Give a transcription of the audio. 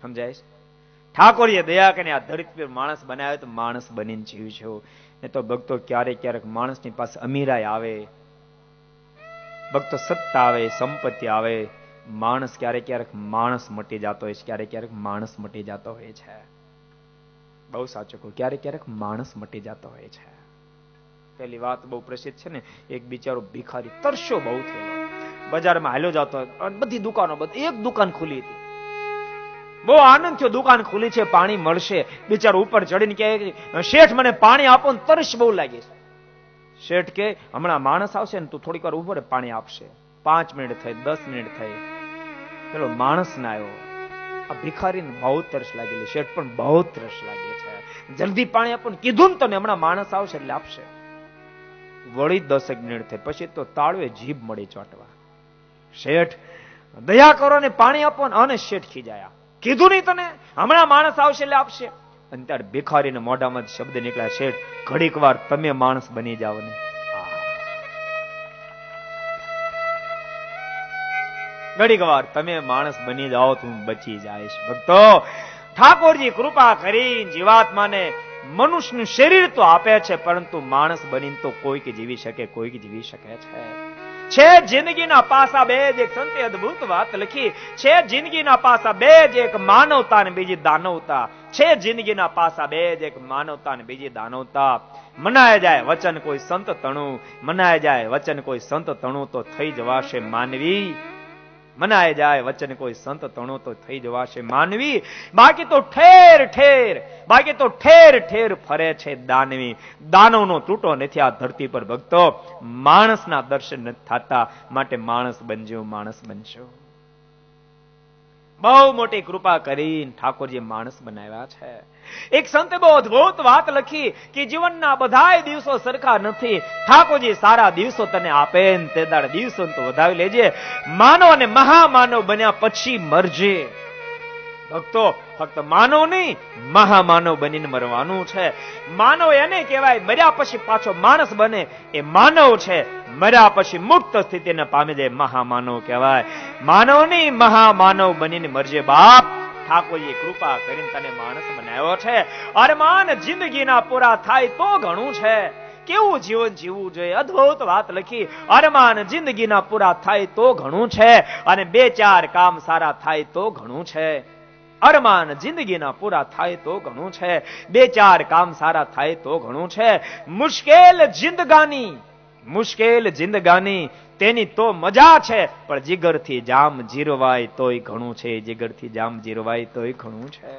સમજાય છે? ઠાકોરજીએ દયા કરીને આ ધરતી પર માણસ બનાવ્યો તો માણસ બનીને જીવજો. એ તો ભક્તો ક્યારેક ક્યારેક માણસની પાસે અમીરાય આવે, ભક્તો સત્તા આવે, સંપત્તિ આવે, માણસ ક્યારેક ક્યારેક માણસ મટી જતો હોય છે, ક્યારેક ક્યારેક માણસ મટી જતો હોય છે. બહુ સાચું કહું, ક્યારેક ક્યારેક માણસ મટી જતો હોય છે. પેલી વાત બહુ પ્રસિદ્ધ છે ને, એક બિચારો ભિખારી તરસ્યો બહુ થયેલો, બજારમાં હાલ્યો જતો અને બધી દુકાનો, એક દુકાન ખુલી હતી. બહુ આનંદ થયો, દુકાન ખુલી છે, પાણી મળશે. બિચારો ઉપર ચડીને કહે, શેઠ મને પાણી આપો ને, તરસ બહુ લાગી છે. શેઠ કે હમણાં માણસ આવશે ને, તું થોડીક વાર ઉભો રે, પાણી આપશે. 5 મિનિટ થઈ, 10 મિનિટ થઈ, પેલો માણસ ના આવ્યો. આ ભિખારીને બહુ તરસ લાગેલી, શેઠ પણ બહુ તરસ લાગે છે, જલ્દી પાણી આપો ને. કીધું ને તને હમણાં માણસ આવશે એટલે આપશે. વળી 10 મિનિટ થઈ, પછી તો તાળવે જીભ મળી ચોટવા. શેઠ દયા કરો ને પાણી આપો ને. અને શેઠ ખીજાયા, કીધું નહીં તને હમણાં માણસ આવશે એટલે આપશે. અને ત્યારે ભિખારીને મોઢામાં શબ્દ નીકળ્યા, શેઠ ઘડીક વાર તમે માણસ બની જાઓ ને. ઘડીક વાર તમે માણસ બની જાઓ તો હું બચી જઈશ. ભક્તો, ઠાકોરજી કૃપા કરી જીવાત્માને મનુષ્યનું શરીર તો આપે છે, પરંતુ માણસ બનીને તો કોઈક જીવી શકે, કોઈક જીવી શકે છે. જિંદગીના પાસા બે જ. એક સંતે અદભુત વાત લખી છે, જિંદગીના પાસા બે જ, એક માનવતા ને બીજી દાનવતા છે. જિંદગીના પાસા બે જ, એક માનવતા ને બીજી દાનવતા. મનાય જાય વચન કોઈ સંત તણું, મનાય જાય વચન કોઈ સંત તણું તો થઈ જવાશે માનવી. મનાય જાય વચન કોઈ સંત તણું તો થઈ જવાશે માનવી. બાકી તો ઠેર ઠેર ફરે છે દાનવી. દાનવનો તૂટો નથી આ ધરતી પર ભક્તો. માણસના દર્શન નથી થતા, માટે માણસ બનજો, માણસ બનજો. બહુ મોટી કૃપા કરીને ઠાકોરજી માણસ બનાવ્યા છે. એક સંતે બહુ અદભુત વાત લખી કે જીવનના બધાય દિવસો સરખા નથી. ઠાકોરજી સારા દિવસો તને આપે ને તે દાડે દિવસો તો વધાવી લેજે. માનવ અને મહામાનવ બન્યા પછી મરજે. ભક્તો, ફક્ત માનવ નહીં, મહામાનવ બનીને મરવાનું છે. માનવ એને કહેવાય મર્યા પછી પાછો માણસ બને, એ માનવ છે. મર્યા પછી મુક્ત સ્થિતિને પામી જાય, મહામાનવ કહેવાય. માનવ નહીં, મહામાનવ બનીને મરજે બાપ. ઠાકોરજી કૃપા કરીને તને માણસ બનાવ્યો છે. અરમાન જિંદગીના પૂરા થાય તો ઘણું છે. કેવું જીવન જીવવું જોઈએ, અદ્ભુત વાત લખી. અરમાન જિંદગીના પૂરા થાય તો ઘણું છે, અને 2-4 કામ સારા થાય તો ઘણું છે. અરમાન જિંદગીના પૂરા થાય તો ઘણું છે, 2-4 કામ સારા થાય તો ઘણું છે. મુશ્કેલ જિંદગાની તેની તો મજા છે, પણ જીગરથી જામ જીરવાય તોય ઘણું છે. જીગરથી જામ જીરવાય તોય ઘણું છે.